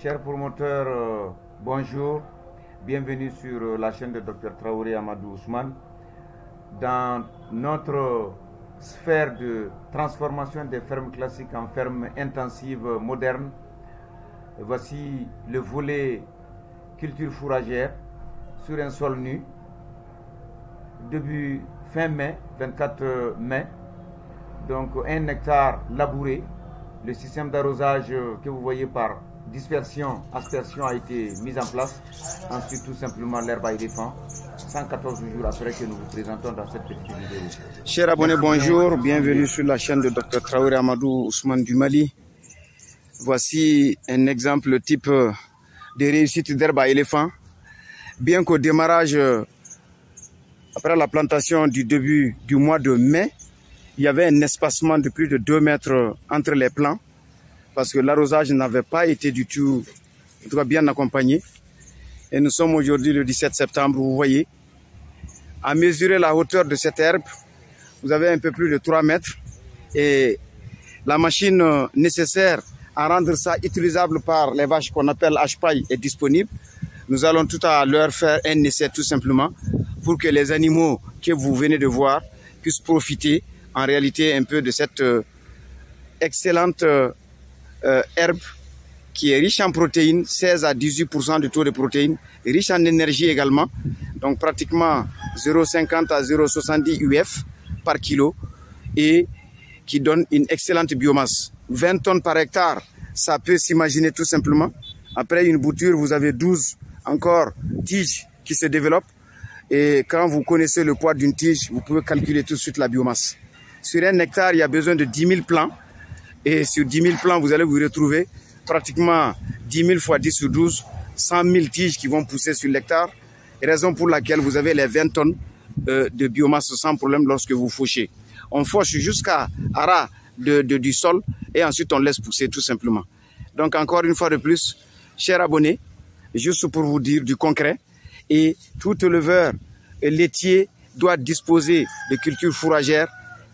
Chers promoteurs, bonjour. Bienvenue sur la chaîne de Dr Traoré Amadou Ousmane. Dans notre sphère de transformation des fermes classiques en fermes intensives modernes, voici le volet culture fourragère sur un sol nu. Début fin mai, 24 mai, donc 1 hectare labouré. Le système d'arrosage que vous voyez par dispersion, aspersion a été mis en place. Ensuite, tout simplement, l'herbe à éléphant. 114 jours après que nous vous présentons dans cette petite vidéo. Chers abonnés, bonjour. Bienvenue sur la chaîne de Dr Traoré Amadou Ousmane du Mali. Voici un exemple type de réussite d'herbe à éléphant. Bien qu'au démarrage, après la plantation du début du mois de mai, il y avait un espacement de plus de 2 mètres entre les plants parce que l'arrosage n'avait pas été du tout, en tout cas bien accompagné. Et nous sommes aujourd'hui le 17 septembre, vous voyez. À mesurer la hauteur de cette herbe, vous avez un peu plus de 3 mètres. Et la machine nécessaire à rendre ça utilisable par les vaches qu'on appelle H-paille est disponible. Nous allons tout à l'heure faire un essai tout simplement pour que les animaux que vous venez de voir puissent profiter en réalité un peu de cette excellente herbe qui est riche en protéines, 16 à 18% de taux de protéines, riche en énergie également, donc pratiquement 0,50 à 0,70 UF par kilo et qui donne une excellente biomasse. 20 tonnes par hectare, ça peut s'imaginer tout simplement. Après une bouture, vous avez 12 encore tiges qui se développent et quand vous connaissez le poids d'une tige, vous pouvez calculer tout de suite la biomasse. Sur 1 hectare, il y a besoin de 10 000 plants. Et sur 10 000 plants, vous allez vous retrouver pratiquement 10 000 fois 10 sur 12, 100 000 tiges qui vont pousser sur l'hectare. Raison pour laquelle vous avez les 20 tonnes de biomasse sans problème lorsque vous fauchez. On fauche jusqu'à ras du sol et ensuite on laisse pousser tout simplement. Donc encore une fois de plus, chers abonnés, juste pour vous dire du concret, et tout éleveur laitier doit disposer de cultures fourragères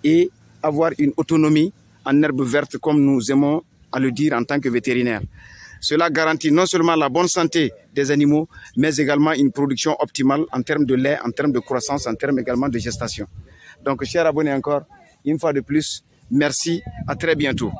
et avoir une autonomie en herbe verte comme nous aimons à le dire en tant que vétérinaire. Cela garantit non seulement la bonne santé des animaux, mais également une production optimale en termes de lait, en termes de croissance, en termes également de gestation. Donc, chers abonnés encore, une fois de plus, merci, à très bientôt.